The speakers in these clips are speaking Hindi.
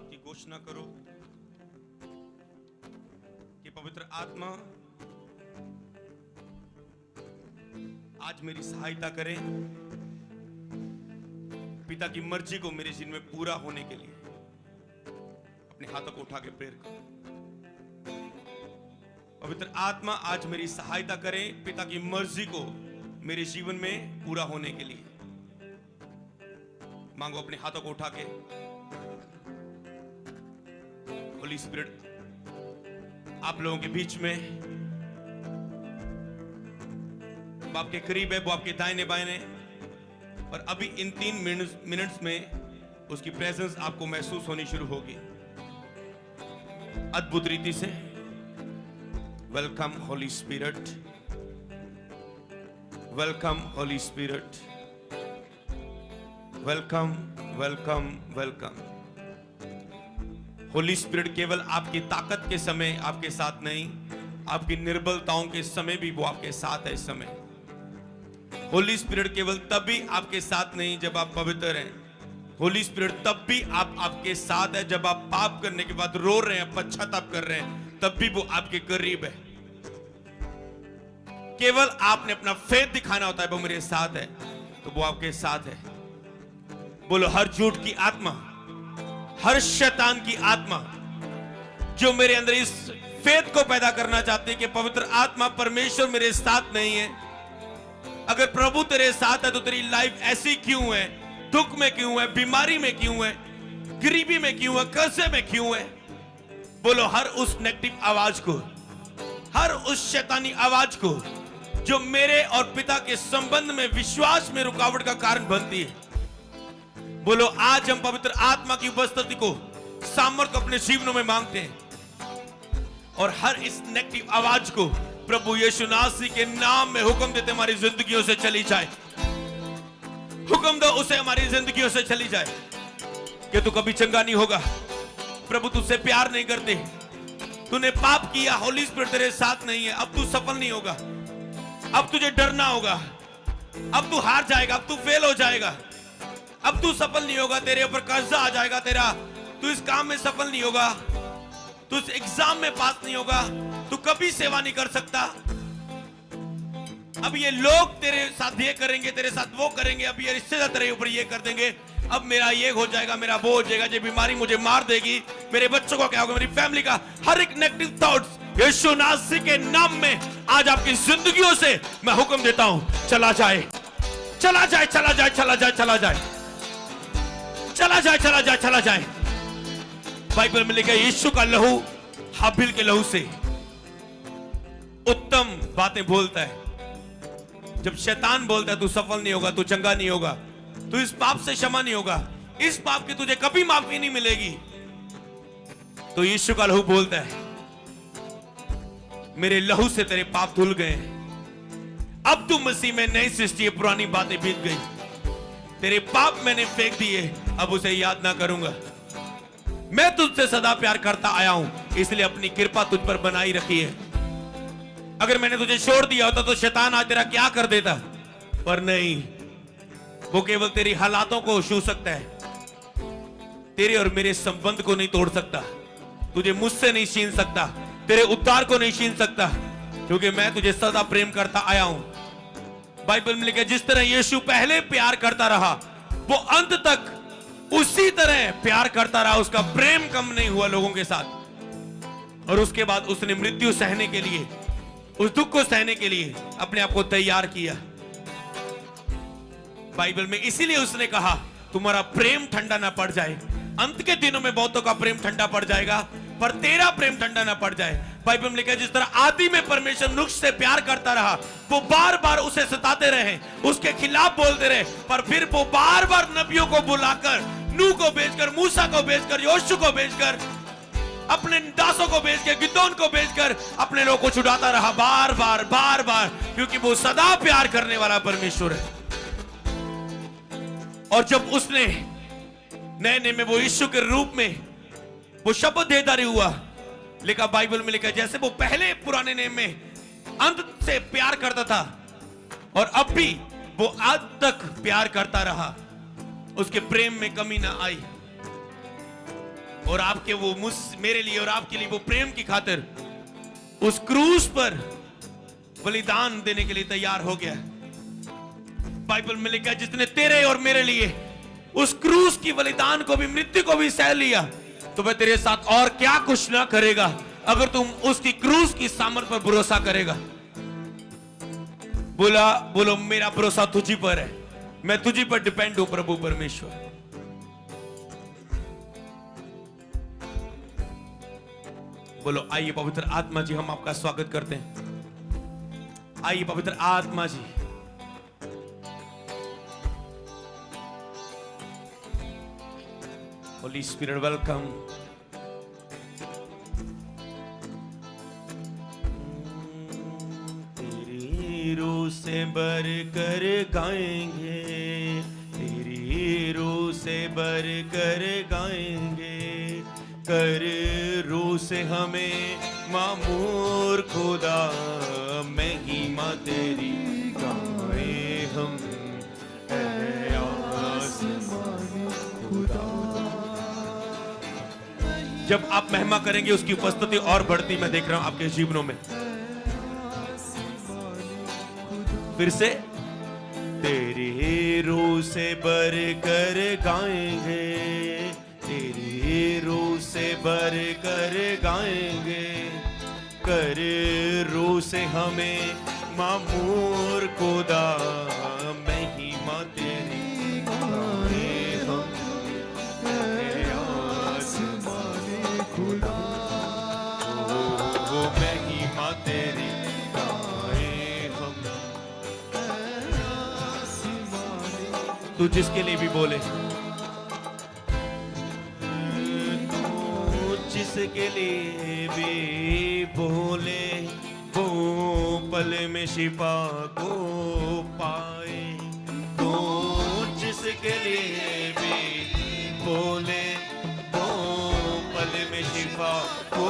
बात की घोषणा करो कि पवित्र आत्मा आज मेरी सहायता करे पिता की मर्जी को मेरे जीवन में पूरा होने के लिए। अपने हाथों को उठा के प्रेयर करो। पवित्र आत्मा आज मेरी सहायता करे पिता की मर्जी को मेरे जीवन में पूरा होने के लिए। मांगो अपने हाथों को उठा के। होली स्पिरिट आप लोगों के बीच में, वो आपके करीब है, वो आपके दाहिने बाएं, और अभी इन 3 मिनट्स में उसकी प्रेजेंस आपको महसूस होनी शुरू होगी अद्भुत रीति से। Welcome Holi spirit, welcome Holi spirit, welcome welcome welcome. Holi spirit केवल आपकी ताकत के समय आपके साथ नहीं, आपकी निर्बलताओं के समय भी वो आपके साथ है। इस समय होली स्पिरिट केवल तब भी आपके साथ नहीं जब आप पवित्र हैं। होली स्पिरिट तब भी आपके साथ है जब आप पाप करने के बाद रो रहे हैं, पश्चाताप कर रहे हैं, तब भी वो आपके करीब है। केवल आपने अपना फेथ दिखाना होता है, वो मेरे साथ है, तो वो आपके साथ है। बोलो, हर झूठ की आत्मा, हर शैतान की आत्मा जो मेरे अंदर इस फेथ को पैदा करना चाहती है कि पवित्र आत्मा परमेश्वर मेरे साथ नहीं है। अगर प्रभु तेरे साथ है तो तेरी लाइफ ऐसी क्यों है, दुख में क्यों है, बीमारी में क्यों है, गरीबी में क्यों है, कर्जे में क्यों है। बोलो, हर उस नेगेटिव आवाज को, हर उस शैतानी आवाज को जो मेरे और पिता के संबंध में, विश्वास में रुकावट का कारण बनती है। बोलो, आज हम पवित्र आत्मा की उपस्थिति को, सामर्थ्य अपने जीवनों में मांगते हैं, और हर इस नेगेटिव आवाज को प्रभु यीशु नासरी के नाम में हुक्म देते हमारी जिंदगियों से चली जाए। हुक्म दो उसे हमारी जिंदगियों से चली जाए कि तू कभी चंगा नहीं होगा। प्रभु तुझसे प्यार नहीं करते, तूने पाप किया, होली स्पिरिट तेरे साथ नहीं है, अब तू सफल नहीं होगा, अब तुझे डरना होगा, अब तू हार जाएगा, अब तू फेल हो जाएगा, अब तू सफल नहीं होगा, तेरे ऊपर कर्जा आ जाएगा तेरा, तू इस काम में सफल नहीं होगा, तू इस एग्जाम में पास नहीं होगा, तू कभी सेवा नहीं कर सकता। अब ये लोग तेरे साथ ये करेंगे, तेरे साथ वो करेंगे, अब ये रिश्तेदार तेरे ऊपर ये कर देंगे, अब मेरा ये हो जाएगा, मेरा वो हो जाएगा, ये बीमारी मुझे मार देगी, मेरे बच्चों को क्या होगा, मेरी फैमिली का। हर एक नेगेटिव थॉट्स यीशु नासरी के नाम में आज आपकी जिंदगियों से मैं हुक्म देता हूं, चला जाए, चला जाए, चला जाए, चला जाए, चला जाए, चला जाए, चला जाए, चला जाए। बाइबल में लिखा है यीशु का लहू हाबिल के लहू से उत्तम बातें बोलता है। जब शैतान बोलता है तू सफल नहीं होगा, तू चंगा नहीं होगा, तू इस पाप से क्षमा नहीं होगा, इस पाप की तुझे कभी माफी नहीं मिलेगी, तो यीशु का लहू बोलता है मेरे लहू से तेरे पाप धुल गए, अब तू मसीह में नई सृष्टि है, पुरानी बातें बीत गई, तेरे पाप मैंने फेंक दिए, अब उसे याद ना करूंगा। मैं तुझसे सदा प्यार करता आया हूं, इसलिए अपनी कृपा तुझ पर बनाई रखी है। अगर मैंने तुझे छोड़ दिया होता तो शैतान आज तेरा क्या कर देता, पर नहीं, वो केवल तेरी हालातों को छू सकता है, तेरे और मेरे संबंध को नहीं तोड़ सकता, तुझे मुझसे नहीं छीन सकता, तेरे उद्धार को नहीं छीन सकता, क्योंकि मैं तुझे सदा प्रेम करता आया हूं। बाइबल में लिखा है जिस तरह यीशु पहले प्यार करता रहा, वो अंत तक उसी तरह प्यार करता रहा, उसका प्रेम कम नहीं हुआ लोगों के साथ। और उसके बाद उसने मृत्यु सहने के लिए, उस दुख को सहने के लिए अपने आप को तैयार किया। बाइबल में इसीलिए उसने कहा तुम्हारा प्रेम ठंडा ना पड़ जाए। अंत के दिनों में बहुतों का प्रेम ठंडा पड़ जाएगा, पर तेरा प्रेम ठंडा ना पड़ जाए। बाइबल में लिखा है जिस तरह आदि में परमेश्वर मनुष्य से प्यार करता रहा, वो बार बार उसे सताते रहे, उसके खिलाफ बोलते रहे, पर फिर वो बार बार नबियों को बुलाकर, नूह को भेजकर, मूसा को भेजकर, योशु को भेजकर, अपने दासों को भेजकर, गिदोन को भेजकर अपने लोगों को छुड़ाता रहा, बार बार बार बार, क्योंकि वो सदा प्यार करने वाला परमेश्वर है। और जब उसने नए नए में वो यीशु के रूप में वो शपथ देदारी हुआ, लिखा बाइबल में लिखा जैसे वो पहले पुराने नेम में अंत से प्यार करता था और अब भी वो आज तक प्यार करता रहा, उसके प्रेम में कमी ना आई। और आपके वो मेरे लिए और आपके लिए वो प्रेम की खातिर उस क्रूस पर बलिदान देने के लिए तैयार हो गया। बाइबल में लिखा है जिसने तेरे और मेरे लिए उस क्रूस की बलिदान को भी, मृत्यु को भी सह लिया, तो वह तेरे साथ और क्या कुछ ना करेगा अगर तुम उसकी क्रूस की सामर्थ पर भरोसा करेगा। बोलो मेरा भरोसा तुझी पर है, मैं तुझी पर डिपेंड हूं प्रभु परमेश्वर। बोलो आइए पवित्र आत्मा जी, हम आपका स्वागत करते हैं। आइए पवित्र आत्मा जी, होली स्पिरिट वेलकम। तेरी रूह से बर कर गाएंगे, तेरी रूह से बर कर गाएंगे, कर रूह से हमें मामूर खुदा, महिमा तेरी गाए हम, ऐ आसमानी खुदा। जब आप महिमा करेंगे उसकी उपस्थिति और बढ़ती मैं देख रहा हूं आपके जीवनों में। फिर से तेरी रूह से बर कर गाएंगे, तेरी रूह से बर कर गाएंगे, कर रूह से हमें मामूर खुदा, महिमा तेरी गाए हम, आसमानी खुदा, वो महिमा तेरी गाए हम। तू जिसके लिए भी बोले, जिसके लिए भी बोले, वो पल में शिफा को पाए। तो जिसके लिए भी बोले, वो पल में शिफा को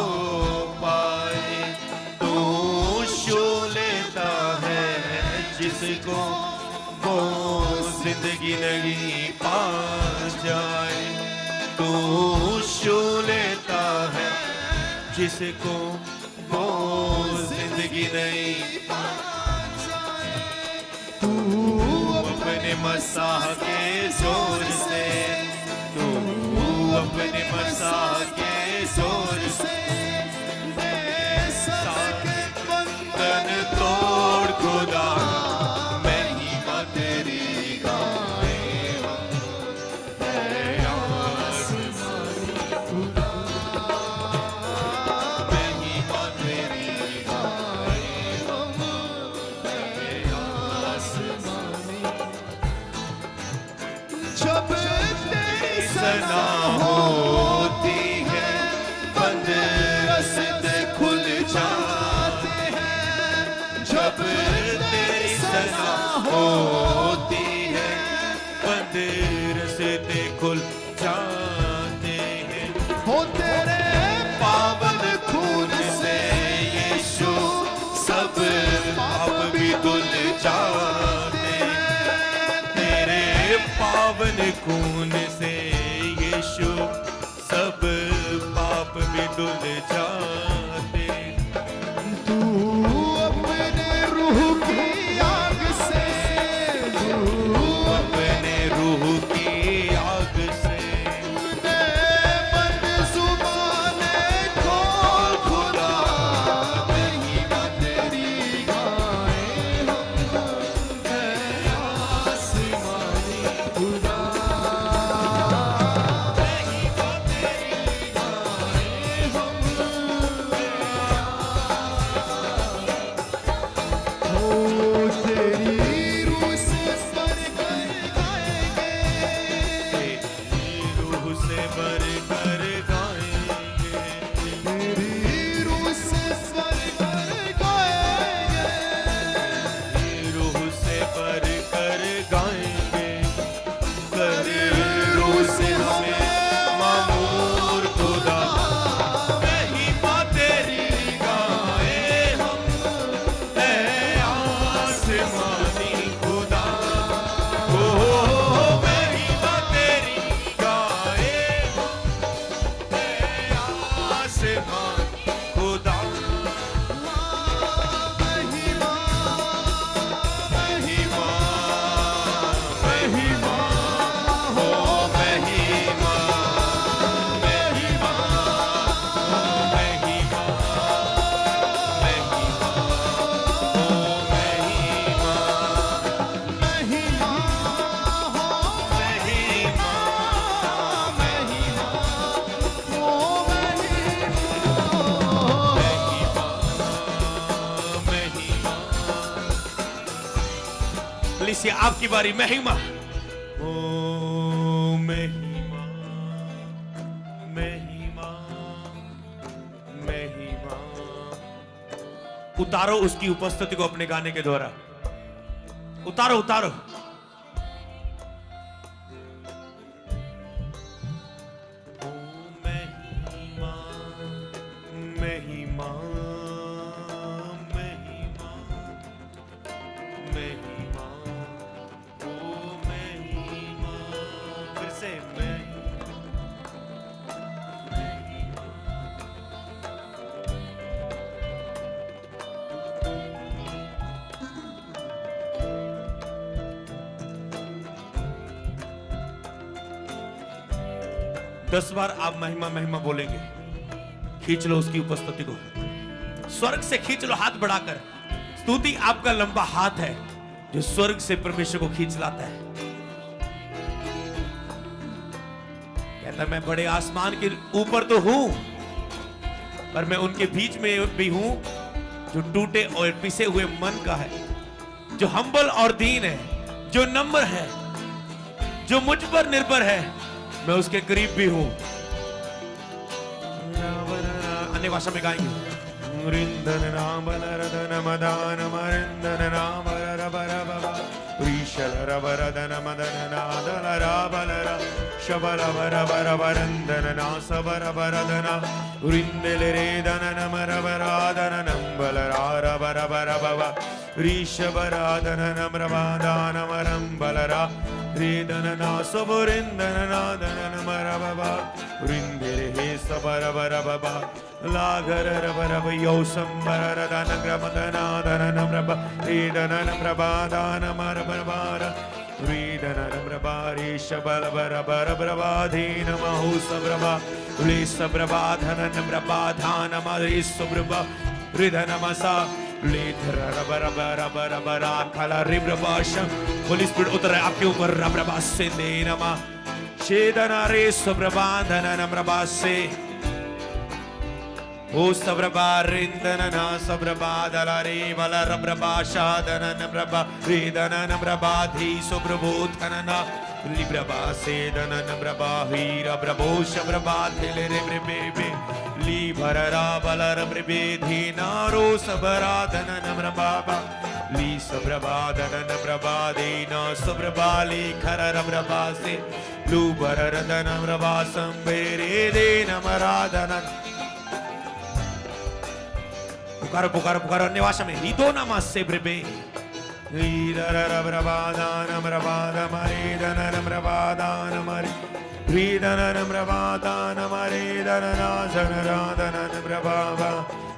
पाए। तो शो लेता है जिसको, वो जिंदगी नहीं पा जाए। तो शो लेता है जिसको, वो जिंदगी नहीं पा जाए। तू अपने मसाह के जोर से, तू अपने मसाह के जोर से सारे बंधन तोड़ खुदा, महिमा तेरी गाए हम, ऐ आसमानी खुदा, महिमा तेरी गाए हम, ऐ आसमानी। जब तेरी सना होती है, बंद रस्ते खुल जाते हैं। जब तेरी सना होती है, बंद रस्ते खुल जाते हैं। हो तेरे पावन खून से यीशु, सब पाप भी धुल जाते हैं। तेरे पावन खून से यीशु, सब पाप भी धुल जाते। तू अपने रूह की आग से, तू अपने रूह की आग से, बंद जुबानें खोल खुदा, महिमा तेरी गाए हम, ऐ आसमानी खुदा, महिमा तेरी गाए हम। लिसिया आपकी बारी। महिमा, ओ महिमा, महिमा, महिमा। उतारो उसकी उपस्थिति को अपने गाने के द्वारा, उतारो उतारो। महिमा, महिमा, महिमा, ओ महिमा। फिर से दस बार आप महिमा महिमा बोलेंगे। खींच लो उसकी उपस्थिति को, स्वर्ग से खींच लो हाथ बढ़ाकर। स्तुति आपका लंबा हाथ है जो स्वर्ग से परमेश्वर को खींच लाता है। कहता मैं बड़े आसमान के ऊपर तो हूं, पर मैं उनके बीच में भी हूं जो टूटे और पिसे हुए मन का है, जो हम्बल और दीन है, जो नम्र है, जो मुझ पर निर्भर है, मैं उसके करीब भी हूं। अन्य भाषा में गाएंगे। रिंदन नाम बलरदन मदान मरिंदन नाम बलरबरबा ऋषल रबरदन मदन नादल राबलर शबल बरबरबरंदन नासबरबरदना रिंदल रेदन नमरबरादन नंबल रारबरबरबा ऋषबरादन नमरबादान मरंबलरा रेदन नासबरिंदन नादन नमरबा रिंदल हे सबरबरबा लागर रबरब योसंबर रदन ग्रमदना दनन प्रभ रीदनन प्रभादान मरबरबार रीदनन प्रभारी शबल बरबर प्रभाधीन महु सब्रभा ली सब्रभाधनन प्रभाधान मरि सुब्रभा रिदनमसा लीधर रबरबरबरबरा खला रिब्रभाशं होली स्पिरिट उतर है आपके ऊपर रबरबा से देनमा छेदना रे सुब्रभाधनन प्रभा से ओ सब्रबा रिंदन ना सब्रबा दलारे बल रब्रबा शादनन ब्रबा रिदनन ब्रबा धी सुब्रबोध कनना लिब्रबा सेदनन ब्रबा हीर ब्रबो शब्रबा थिले रे ब्रबे ली भररा बल रब्रबे धी नारो सबरा दनन ब्रबा ली सब्रबा दनन ब्रबा दीना सब्रबा ली खर रब्रबा से लू भरर दनन ब्रबा संबेरे दे नमरादनन। पुकारो पुकारो पुकारो अन्य भाषा में। रीदो नमस्से ब्रबे रीदर रब्रबादान रबादम रीदनन रबादान मरि रीदनन रबादान मरीदन नाजन रादनन ब्रबाबा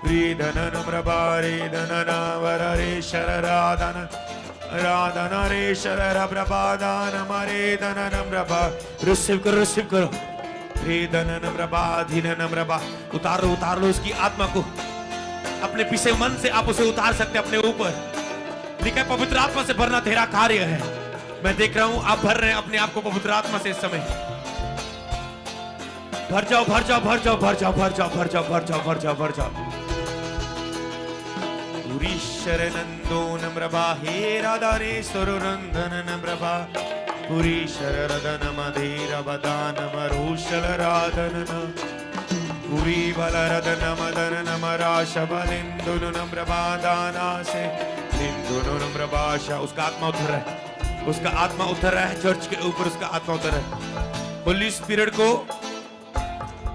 रीदनन ब्रबा रीदनन वररेशर रादन रादन रेशर रब्रबादान मरीदनन ब्रबा। रिसीव करो रीदनन ब्रबा धीनन ब्रबा। उतार लो उसकी आत्मा को, अपने पिसे मन से आप उसे उतार सकते अपने ऊपर। लिखा है पवित्र आत्मा से भरना तेरा कार्य है। मैं देख रहा हूं आप भर रहे हैं अपने आप को पवित्र आत्मा से इस समय। भर जाओ भर जाओ भर जाओ भर जाओ भर जाओ भर जाओ भर जाओ भर जाओ भर जाओ। पुरीश्वर नंदो नम्रभा हे राधारे सुरनंदन नम्रभा पुरीश्वर रदन मधीर बदान मरुशल राधन पुरी बलरदन मदन नमरा शबलिंदुन नम्रबादाना से लिंदुन नम्रबाशा। उसका आत्मा उतर रहा है, उसका आत्मा उतर रहा है चर्च के ऊपर, उसका आत्मा उतर रहा है। होली स्पिरिट को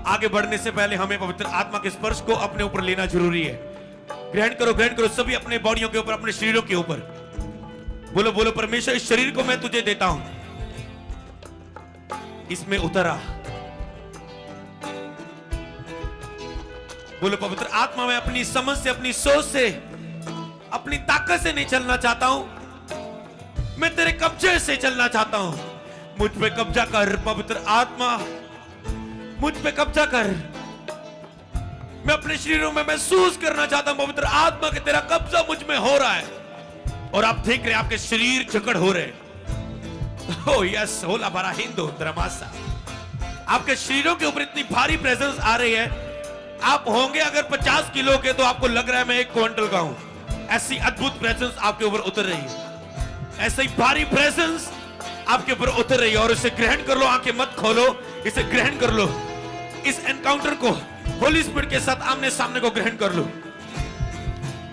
आगे बढ़ने से पहले हमें पवित्र आत्मा के स्पर्श को अपने ऊपर लेना जरूरी है। ग्रहण करो सभी अपने बॉडियों के ऊपर, अपने शरीरों के ऊपर। बोलो बोलो परमेश्वर इस शरीर को मैं तुझे देता हूं, इसमें उतरा। बोलो पवित्र आत्मा में अपनी समझ से, अपनी सोच से, अपनी ताकत से नहीं चलना चाहता हूं, मैं तेरे कब्जे से चलना चाहता हूं। मुझ पे कब्जा कर पवित्र आत्मा, मुझ पे कब्जा कर। मैं अपने शरीरों में महसूस करना चाहता हूं पवित्र आत्मा के तेरा कब्जा मुझ में हो रहा है। और आप देख रहे हैं आपके शरीर जकड़ हो रहे। ओ यस होला बरा हिंदू द्रमासा। आपके शरीरों के ऊपर इतनी भारी प्रेजेंस आ रही है। आप होंगे अगर 50 किलो के तो आपको लग रहा है मैं 1 क्विंटल का हूं। ऐसी अद्भुत प्रेजेंस आपके ऊपर उतर रही है। ऐसा ही भारी प्रेजेंस आपके ऊपर उतर रही है और इसे ग्रहण कर लो। आंखें मत खोलो, इसे ग्रहण कर लो। इस एनकाउंटर को होली स्पिरिट के साथ आमने सामने को ग्रहण कर लो।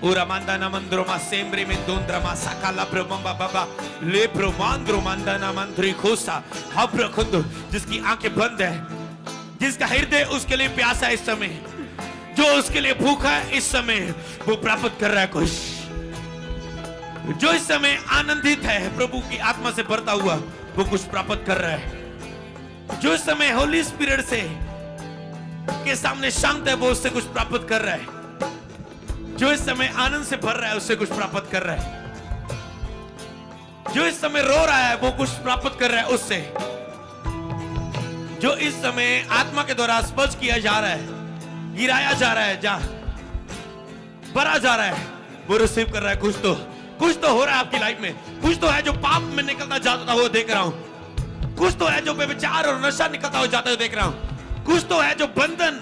उरामांदा नमंद्रोमा सेम्ब्रे में दोंद्रमा साकाला ब्रह्मबा बाबा ले ब्रह्मांद्रो मंदना मंत्री खोसा हब्रखुंदो, जिसकी आंखें बंद है, जिसका हृदय उसके लिए प्यासा है इस समय, जो उसके लिए भूखा है इस समय, वो प्राप्त कर रहा है कुछ। जो इस समय आनंदित है प्रभु की आत्मा से भरता हुआ, वो कुछ प्राप्त कर रहा है। जो इस समय होली स्पिरिट से के सामने शांत है, वो उससे कुछ प्राप्त कर रहा है। जो इस समय आनंद से भर रहा है, उससे कुछ प्राप्त कर रहा है। जो इस समय रो रहा है, वो कुछ प्राप्त कर रहा है उससे। जो इस समय आत्मा के द्वारा स्पर्श किया जा रहा है, गिराया जा रहा है, जा भरा जा रहा है, वो रिसीव कर रहा है। कुछ तो हो रहा है आपकी लाइफ में। कुछ तो है जो पाप में निकलता जाता हुआ देख रहा हूं। कुछ तो है जो बेविचार और नशा निकलता हुआ जाता हुआ देख रहा हूं। कुछ तो है जो बंधन,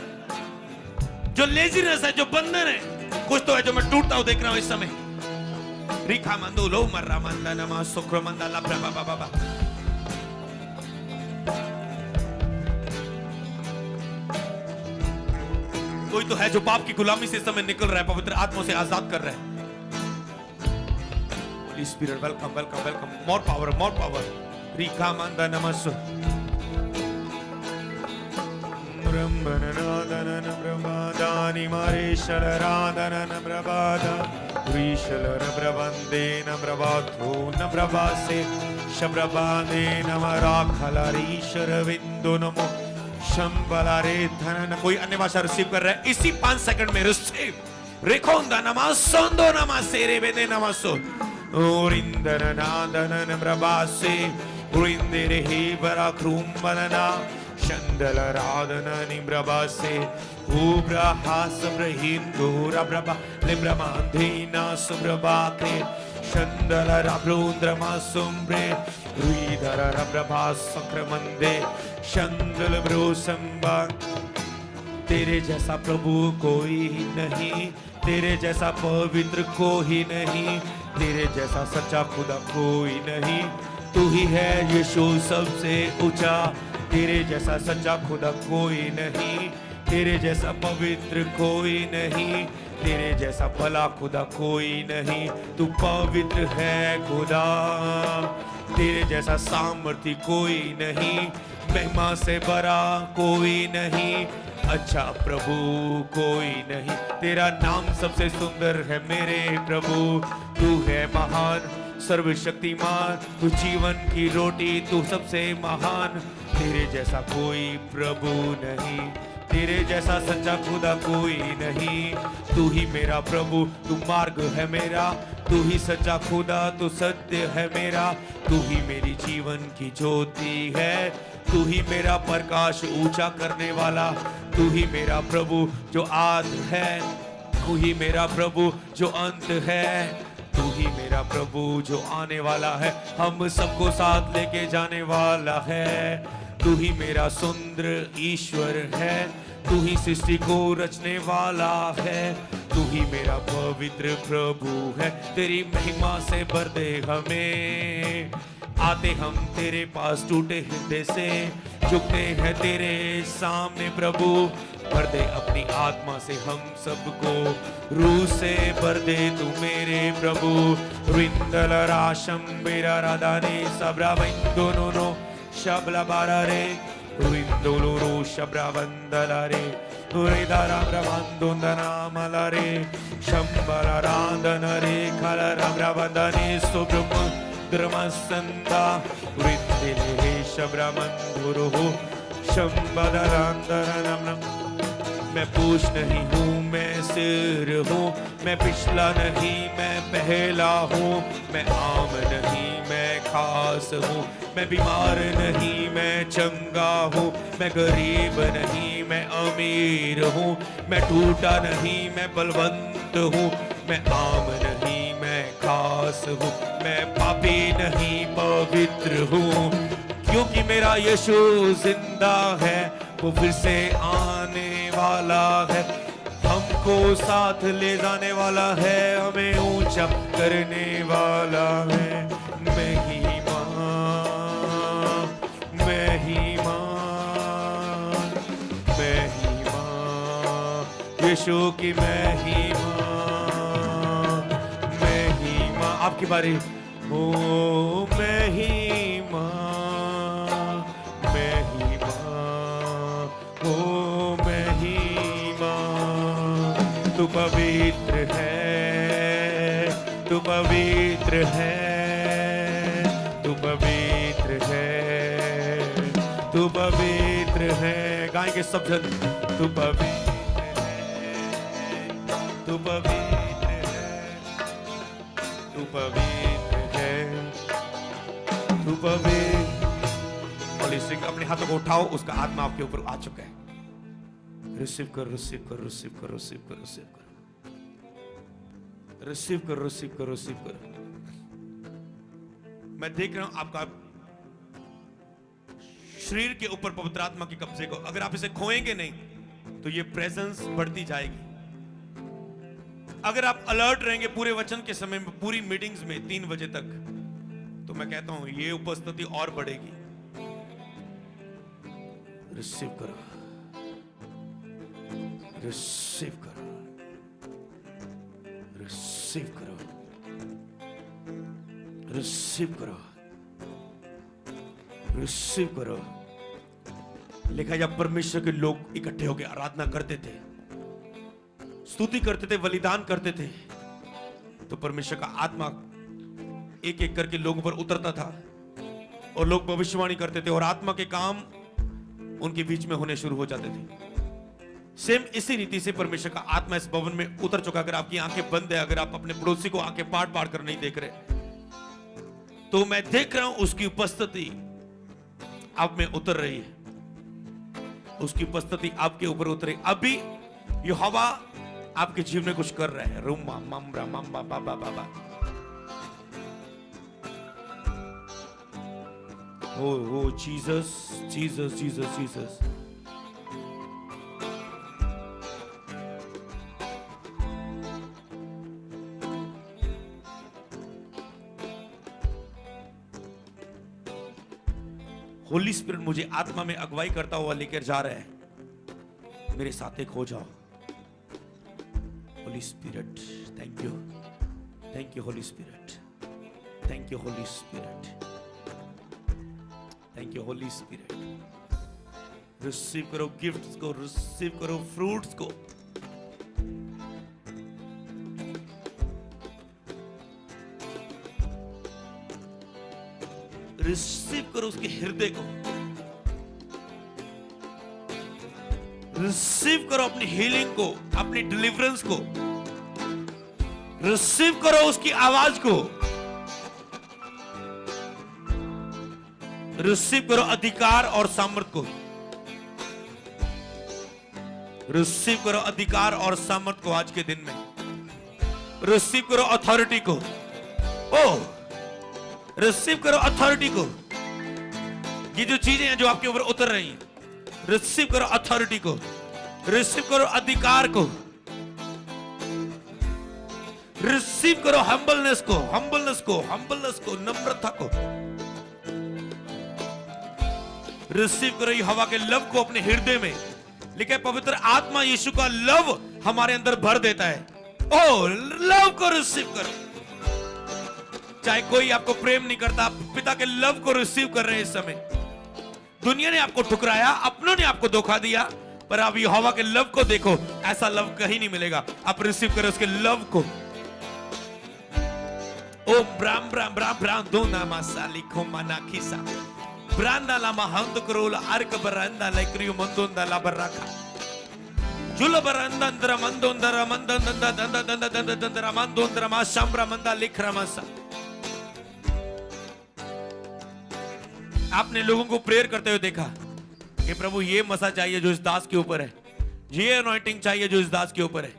जो लेजीनेस है, जो बंधन है, कुछ तो है जो मैं टूटता हुआ देख रहा हूं इस समय। रिखा मंदो लो मर्रा मंदा नमा सुक्र मंदा लब्रा बाबा बाबा। कोई तो है जो पाप की गुलामी से इस समय निकल रहा है, पवित्र आत्मा से आजाद कर रहा है। Holy Spirit, welcome, welcome, welcome. More power, more power. Rika manda namasu. Brahmananadanana brahmadani marishala radhanana brahmada. Rishala brahmande nabravato nabrabase. Shabrabade namarakhala rishara vindu namo. शंबलारे धनन। कोई अन्य भाषा रिसीव कर रहा है इसी 5 सेकंड में रिसीव। रेखोंदा नमासोंदो नमासेरे वेदे नमासो ओरिंदन नादनन प्रभासे उरिंदेरे हे बरा क्रूमलना शंदल राधना निब्रभासे उब्रहास ब्रहिंदो रब्रभा लिब्रमांधेना सुब्रभाके शंदल रब्रुंद्रमा सुम्ब्रे रुइधर रब्रभा सक्रमंदे शंदल ब्रो संबा। तेरे जैसा प्रभु कोई नहीं, तेरे जैसा पवित्र कोई नहीं, तेरे जैसा सच्चा खुदा कोई नहीं। तू ही है यीशु सबसे ऊंचा, तेरे जैसा सच्चा खुदा कोई नहीं, तेरे जैसा पवित्र कोई नहीं, तेरे जैसा भला खुदा कोई नहीं। तू पवित्र है खुदा, तेरे जैसा सामर्थी कोई नहीं, महिमा से भरा कोई नहीं, अच्छा प्रभु कोई नहीं। तेरा नाम सबसे सुंदर है मेरे प्रभु। तू है महान सर्वशक्तिमान, तू जीवन की रोटी, तू सबसे महान। तेरे जैसा कोई प्रभु नहीं, तेरे जैसा सच्चा खुदा कोई नहीं। तू ही मेरा प्रभु, तू मार्ग है मेरा, तू ही सच्चा खुदा, तू सत्य है मेरा। तू ही मेरी जीवन की ज्योति है, तू ही मेरा प्रकाश ऊंचा करने वाला। तू ही मेरा प्रभु जो आदि है, तू ही मेरा प्रभु जो अंत है, तू ही मेरा प्रभु जो आने वाला है, हम सबको साथ लेके जाने वाला है। तू ही मेरा सुंदर ईश्वर है, तू ही सृष्टि को रचने वाला है। तू ही मेरा पवित्र प्रभु है, तेरी महिमा से भर दे हमें। आते हम तेरे पास टूटे हृदय से, झुकते हैं तेरे सामने प्रभु। भर दे अपनी आत्मा से हम सबको, रूह से भर दे तू मेरे प्रभु। रिंदल राशम बेरा राधाने सबरा दोनों नो शबला बारा रे रिंदोलो शबरा बंदला रे दारा ब्रह्मांदोंदना मला रे शंबरा राधन रे खला रब्रबंदने सुब्रह्म द्रमसंदा रिंदिले शब्रमंदुरो शंबदरांदरनम। मैं पूछ नहीं हूँ मैं सिर हूँ, मैं पिछला नहीं मैं पहला हूँ, मैं आम नहीं मैं खास हूँ, मैं बीमार नहीं मैं चंगा हूँ, मैं गरीब नहीं मैं अमीर हूँ, मैं टूटा नहीं मैं बलवंत हूँ, मैं आम नहीं मैं खास हूँ, मैं पापी नहीं पवित्र हूँ। क्योंकि मेरा यीशु जिंदा है, वो फिर से आने वाला है, हमको साथ ले जाने वाला है, हमें ऊंचा करने वाला है। यीशु की महिमा, महिमा। आपकी बारी। ओ महिमा, महिमा, ओ महिमा। तू पवित्र है, तू पवित्र है, तू पवित्र है, तू पवित्र है। गाएंगे सब जन। तू पवित्र है, तू पवित्र है, तू पवित्र है, तू पवित्र। होली स्पिरिट, अपने हाथों को उठाओ, उसका आत्मा आपके ऊपर आ चुका है। रिसीव करो, रिसीव करो, रिसीव करो, रिसीव करो, रिसीव करो, रिसीव करो, रिसीव करो, रिसीव करो। मैं देख रहा हूं आपका शरीर के ऊपर पवित्र आत्मा के कब्जे को। अगर आप इसे खोएंगे नहीं तो ये प्रेजेंस बढ़ती जाएगी। अगर आप अलर्ट रहेंगे पूरे वचन के समय में, पूरी मीटिंग्स में 3 बजे तक, तो मैं कहता हूं ये उपस्थिति और बढ़ेगी। रिसीव करो, रिसीव करो, रिसीव करो, रिसीव करो, रिसीव करो। लिखा जब परमेश्वर के लोग इकट्ठे होकर आराधना करते थे, स्तुति करते थे, बलिदान करते थे, तो परमेश्वर का आत्मा एक एक करके लोगों पर उतरता था और लोग भविष्यवाणी करते थे और आत्मा के काम उनके बीच में होने शुरू हो जाते थे। सेम इसी रीति से परमेश्वर का आत्मा इस भवन में उतर चुका। अगर आपकी आंखें बंद है, अगर आप अपने पड़ोसी को आंखें पाड़ पाड़ कर नहीं देख रहे, तो मैं देख रहा हूं उसकी उपस्थिति आप में उतर रही है, उसकी उपस्थिति आपके ऊपर उतरे। अभी यहोवा आपके जीवन में कुछ कर रहा है। रुमा ममरा मम्बा बाबा बाबा। ओ Jesus, Jesus, Jesus, Jesus. Holy spirit मुझे आत्मा में अगुवाई करता हुआ लेकर जा रहा है। मेरे साथ एक हो जाओ। Holi spirit, thank you, thank you Holi spirit, thank you Holi spirit, thank you Holi spirit. Receive करो गिफ्ट्स को, रिसीव करो फ्रूट्स को। रिसीव करो उसके हृदय को। रिसीव करो अपनी हीलिंग को, अपनी डिलीवरेंस को। रिसीव करो उसकी आवाज को। रिसीव करो अधिकार और सामर्थ को। रिसीव करो अधिकार और सामर्थ को आज के दिन में। रिसीव करो अथॉरिटी को। ओ रिसीव करो अथॉरिटी को। ये जो चीजें हैं जो आपके ऊपर उतर रही हैं, रिसीव करो अथॉरिटी को, रिसीव करो अधिकार को, रिसीव करो हम्बलनेस को, हम्बलनेस को, हम्बलनेस को, नम्रता को। रिसीव करो यहोवा के लव को अपने हृदय में। लिखा है पवित्र आत्मा यीशु का लव हमारे अंदर भर देता है। ओ लव को रिसीव करो। चाहे कोई आपको प्रेम नहीं करता, आप पिता के लव को रिसीव कर रहे हैं इस समय। दुनिया ने आपको ठुकराया, अपनों ने आपको धोखा दिया, पर आप यहोवा के लव को देखो। ऐसा लव कहीं नहीं मिलेगा। आप रिसीव करो उसके लव को। ओ ब्राम ब्राम ब्राम ब्राम दो नामा साली को मना खिसा ब्रांडा लामा हंद करोला अर्क बरंदा लाइक्रियो मंदोंदा ला बरका जुल बरंदा अंदर मंदोंदरा मंदंदा दंदा दंदा दंदा दंदा मंदोंदरा मा शाम्रा मंदा लिखरा मसा। आपने लोगों को प्रेयर करते हुए देखा कि प्रभु ये मसा चाहिए जो इस दास के ऊपर है, ये अनॉइंटिंग चाहिए जो इस दास के ऊपर है।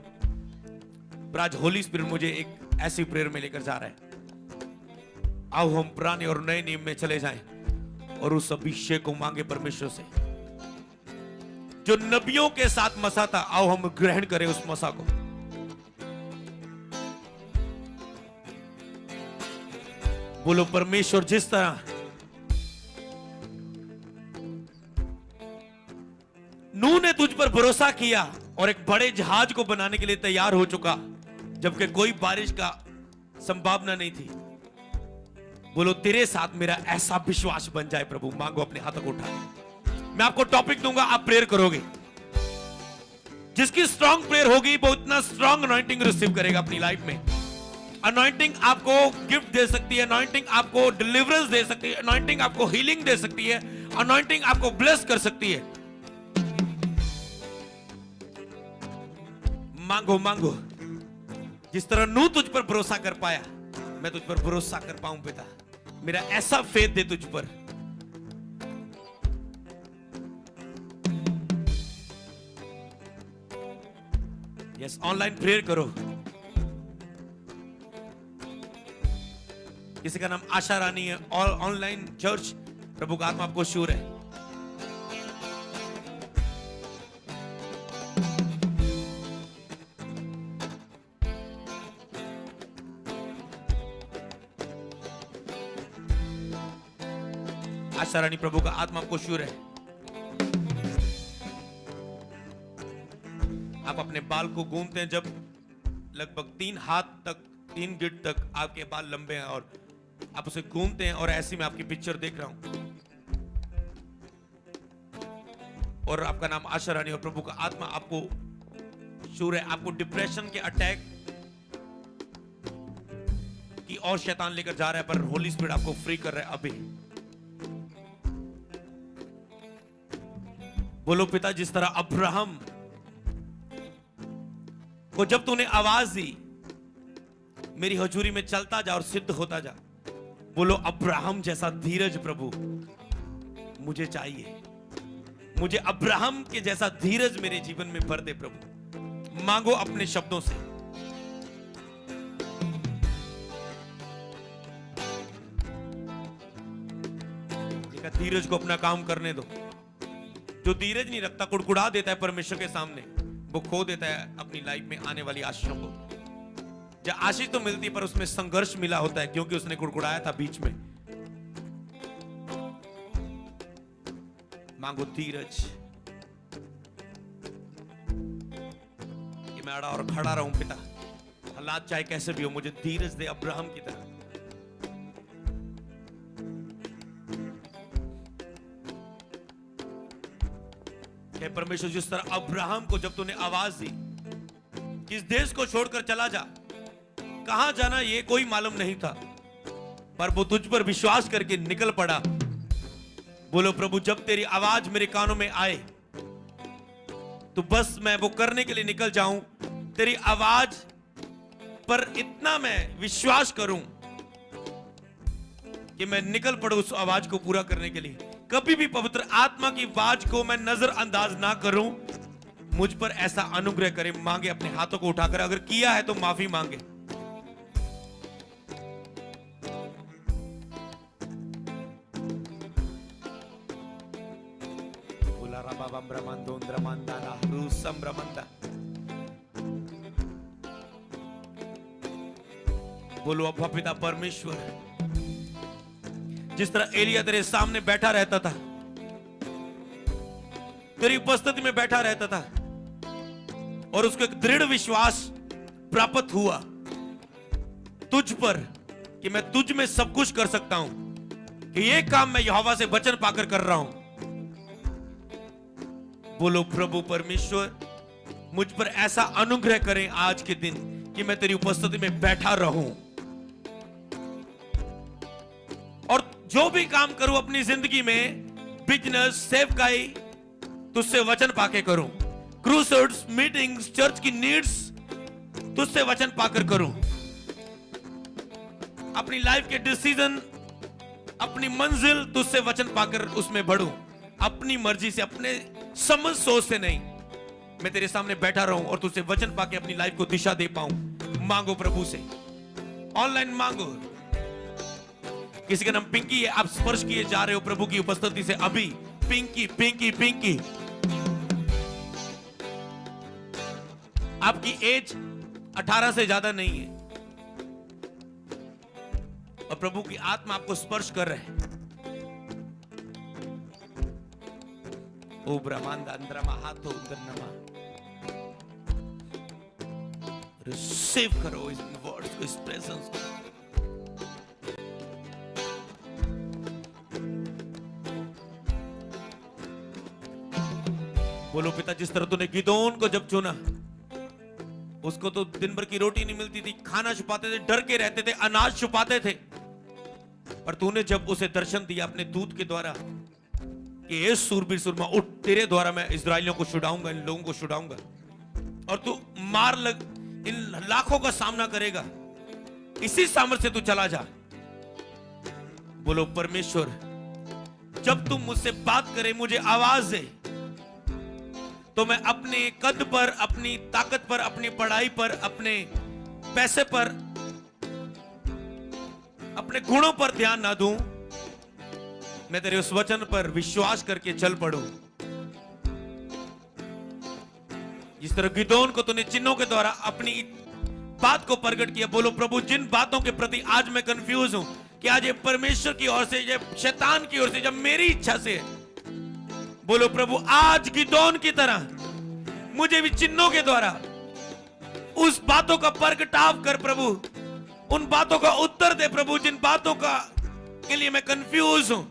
पर आज होली स्पिरिट मुझे एक ऐसी प्रेयर में लेकर जा रहा है। आओ हम पुराने और नए नियम में चले जाएं और उस अभिषेक को मांगे परमेश्वर से जो नबियों के साथ मसा था। आओ हम ग्रहण करें उस मसा को। बोलो परमेश्वर, जिस तरह नूह ने तुझ पर भरोसा किया, और एक बड़े जहाज को बनाने के लिए तैयार हो चुका, जबकि कोई बारिश का संभावना नहीं थी। बोलो तेरे साथ मेरा ऐसा विश्वास बन जाए प्रभु। मांगो अपने हाथों को उठा के। मैं आपको टॉपिक दूंगा, आप प्रेयर करोगे। जिसकी स्ट्रांग प्रेयर होगी वो उतना स्ट्रांग अनॉइंटिंग रिसीव करेगा अपनी लाइफ में। अनॉइंटिंग आपको गिफ्ट दे सकती है, अनॉइंटिंग आपको डिलीवरेंस दे सकती है, अनॉइंटिंग आपको हीलिंग दे सकती है, अनॉइंटिंग आपको ब्लेस कर सकती है। मांगो मांगो। जिस तरह नूह तुझ पर भरोसा कर पाया, मैं तुझ पर भरोसा कर पाऊं पिता। मेरा ऐसा फेथ दे तुझ पर। यस, ऑनलाइन प्रेयर करो। किसी का नाम आशा रानी है और ऑनलाइन चर्च। प्रभु का आत्मा आपको शूर है। आशा रानी, प्रभु का आत्मा आपको शूर है। आप अपने बाल को घूमते हैं, जब लगभग 3 हाथ तक, 3 गिट तक आपके बाल लंबे हैं और आप उसे घूमते हैं, और ऐसी मैं आपकी पिक्चर देख रहा हूं और आपका नाम आशा रानी, और प्रभु का आत्मा आपको शूर है। आपको डिप्रेशन के अटैक की और शैतान लेकर जा रहा है, पर होली स्पिरिट आपको फ्री कर रहा है अभी। बोलो पिता, जिस तरह अब्राहम को जब तूने आवाज दी, मेरी हजूरी में चलता जा और सिद्ध होता जा। बोलो अब्राहम जैसा धीरज प्रभु मुझे चाहिए। मुझे अब्राहम के जैसा धीरज मेरे जीवन में भर दे प्रभु। मांगो अपने शब्दों से। धीरज को अपना काम करने दो। जो धीरज नहीं रखता, कुड़कुड़ा देता है परमेश्वर के सामने, वो खो देता है अपनी लाइफ में आने वाली आशीषों को। जब आशीष तो मिलती है, पर उसमें संघर्ष मिला होता है, क्योंकि उसने कुड़कुड़ाया था बीच में। मांगो धीरज कि मैं अड़ा और खड़ा रहूं पिता। हालात चाहे कैसे भी हो, मुझे धीरज दे अब्राहम की तरह। परमेश्वर, जिस तरह अब्राहम को जब तूने आवाज दी कि इस देश को छोड़कर चला जा, कहां जाना ये कोई मालूम नहीं था, पर वो तुझ पर विश्वास करके निकल पड़ा। बोलो प्रभु, जब तेरी आवाज मेरे कानों में आए तो बस मैं वो करने के लिए निकल जाऊं। तेरी आवाज पर इतना मैं विश्वास करूं कि मैं निकल पड़ूं उस आवाज को पूरा करने के लिए। कभी भी पवित्र आत्मा की आवाज को मैं नजरअंदाज ना करूं। मुझ पर ऐसा अनुग्रह करे। मांगे अपने हाथों को उठाकर, अगर किया है तो माफी मांगे। बोलो अब्बा पिता परमेश्वर, जिस तरह एलिया तेरे सामने बैठा रहता था, तेरी उपस्थिति में बैठा रहता था, और उसको एक दृढ़ विश्वास प्राप्त हुआ तुझ पर कि मैं तुझ में सब कुछ कर सकता हूं, कि ये काम मैं यहोवा से वचन पाकर कर रहा हूं। बोलो प्रभु परमेश्वर, मुझ पर ऐसा अनुग्रह करें आज के दिन कि मैं तेरी उपस्थिति में बैठा रहूं, और जो भी काम करूं अपनी जिंदगी में, बिजनेस, सेवकाई, तुझसे वचन पाके करूं। क्रूसेड्स, मीटिंग्स, चर्च की नीड्स तुझसे वचन पाकर करूं। अपनी लाइफ के डिसीजन, अपनी मंजिल तुझसे वचन पाकर उसमें बढ़ूं। अपनी मर्जी से, अपने समझ सोच से नहीं, मैं तेरे सामने बैठा रहूं और तुझसे वचन पाके अपनी लाइफ को दिशा दे पाऊं। मांगो प्रभु से, ऑनलाइन मांगो। किसी का नाम पिंकी है, आप स्पर्श किए जा रहे हो प्रभु की उपस्थिति से अभी। पिंकी पिंकी पिंकी, आपकी एज 18 से ज्यादा नहीं है और प्रभु की आत्मा आपको स्पर्श कर रहे हैं। ओ ब्रह्मांड अंद्रमा हाथो उंदरमा, रिसीव करो इस वर्ड्स को, इस प्रेजेंस को। बोलो पिता, जिस तरह तूने गिदोन को जब चुना, उसको तो दिन भर की रोटी नहीं मिलती थी, खाना छुपाते थे, डर के रहते थे, अनाज छुपाते थे, पर तूने जब उसे दर्शन दिया अपने दूत के द्वारा कि ये सूरबीर सुरमा उठ, तेरे द्वारा मैं इस्राएलियों को छुड़ाऊंगा, इन लोगों को छुड़ाऊंगा, और तू इन लाखों का सामना करेगा, इसी सामर्थ्य से तू चला जा। बोलो परमेश्वर, जब तुम मुझसे बात करे, मुझे आवाज दे, तो मैं अपने कद पर, अपनी ताकत पर, अपनी पढ़ाई पर, अपने पैसे पर, अपने गुणों पर ध्यान ना दूं, मैं तेरे उस वचन पर विश्वास करके चल पड़ूं। जिस तरह गिदोन को तूने चिन्हों के द्वारा अपनी बात को प्रकट किया, बोलो प्रभु, जिन बातों के प्रति आज मैं कंफ्यूज हूं, कि आज ये परमेश्वर की ओर से, ये शैतान की ओर से, जब मेरी इच्छा से, बोलो प्रभु, आज गिदोन की तरह मुझे भी चिन्हों के द्वारा उस बातों का प्रगटाव कर प्रभु, उन बातों का उत्तर दे प्रभु, जिन बातों का के लिए मैं कंफ्यूज हूं।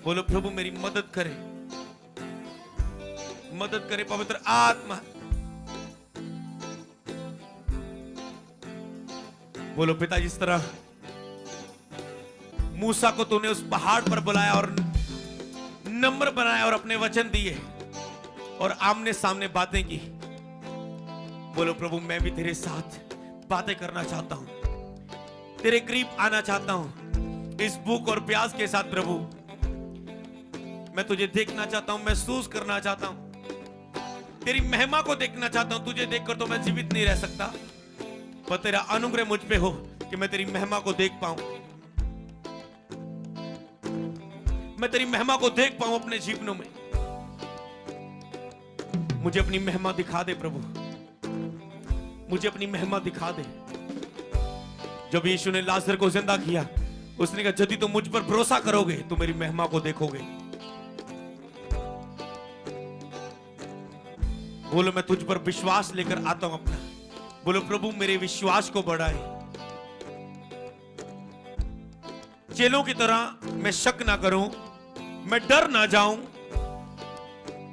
बोलो प्रभु, मेरी मदद करे, मदद करे पवित्र आत्मा। बोलो पिता, जिस तरह मूसा को तूने उस पहाड़ पर बुलाया और नम्र बनाया और अपने वचन दिए और आमने सामने बातें की, बोलो प्रभु, मैं भी तेरे साथ बातें करना चाहता हूं, तेरे करीब आना चाहता हूं इस भूख और प्यास के साथ। प्रभु, मैं तुझे देखना चाहता हूं, महसूस करना चाहता हूं, तेरी महिमा को देखना चाहता हूं। तुझे देखकर तो मैं जीवित नहीं रह सकता, पर तेरा अनुग्रह मुझ पे हो कि मैं तेरी महिमा को देख पाऊं, मैं तेरी महिमा को देख पाऊं अपने जीवनों में। मुझे अपनी महिमा दिखा दे प्रभु, मुझे अपनी महिमा दिखा दे। जब यीशु ने लाजर को जिंदा किया, उसने कहा, यदि तुम मुझ पर भरोसा करोगे तो मेरी महिमा को देखोगे। बोलो, मैं तुझ पर विश्वास लेकर आता हूं अपना। बोलो प्रभु, मेरे विश्वास को बढ़ाए, चेलों की तरह मैं शक ना करूं, मैं डर ना जाऊं,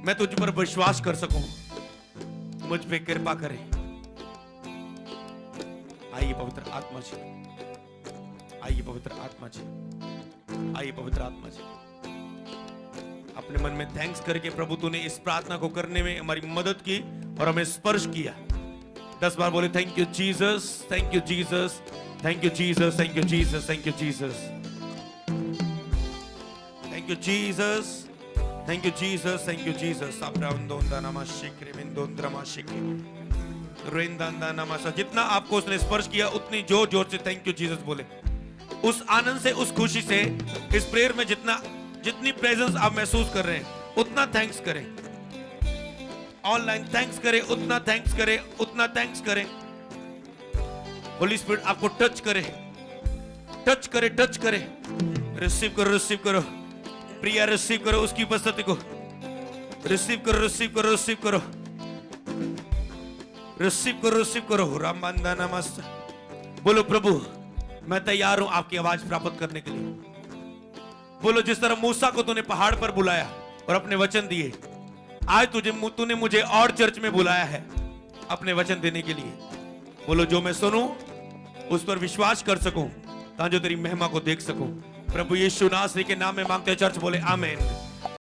मैं तुझ पर विश्वास कर सकूं। मुझ पे कृपा करें। आइए पवित्र आत्मा जी, आइए पवित्र आत्मा जी, आइए पवित्र आत्मा जी। अपने मन में थैंक्स करके प्रभु, तूने इस प्रार्थना को करने में हमारी मदद की और हमें स्पर्श किया। 10 बार बोले, thank you Jesus, thank you Jesus, thank you Jesus, thank you Jesus, thank you Jesus, thank you Jesus, thank you Jesus, thank you Jesus. जितना आपको उसने स्पर्श किया, उतनी जोर जोर से थैंक यू जीसस बोले। उस आनंद से, उस खुशी से, इस प्रेयर में जितनी प्रेजेंस आप महसूस कर रहे हैं, उतना थैंक्स करें। ऑनलाइन थैंक्स करें, उतना थैंक्स करें, उतना थैंक्स करें। होली स्पिरिट आपको टच करे, टच करे, टच करे। रिसीव करो, रिसीव करो प्रिया, रिसीव करो उसकी उपस्थिति को। रिसीव करो, रिसीव करो, रिसीव करो, रिसीव करो, रिसीव करो। राम बंदा नमस्ते। बोलो प्रभु, मैं तैयार हूं आपकी आवाज प्राप्त करने के लिए। बोलो, जिस तरह मूसा को तूने पहाड़ पर बुलाया और अपने वचन दिए, आज तूने मुझे और चर्च में बुलाया है अपने वचन देने के लिए। बोलो, जो मैं सुनूं उस पर विश्वास कर सकूं, ताकि जो तेरी महिमा को देख सकूं। प्रभु यीशु नासरी के नाम में मांगते हैं चर्च बोले आमीन।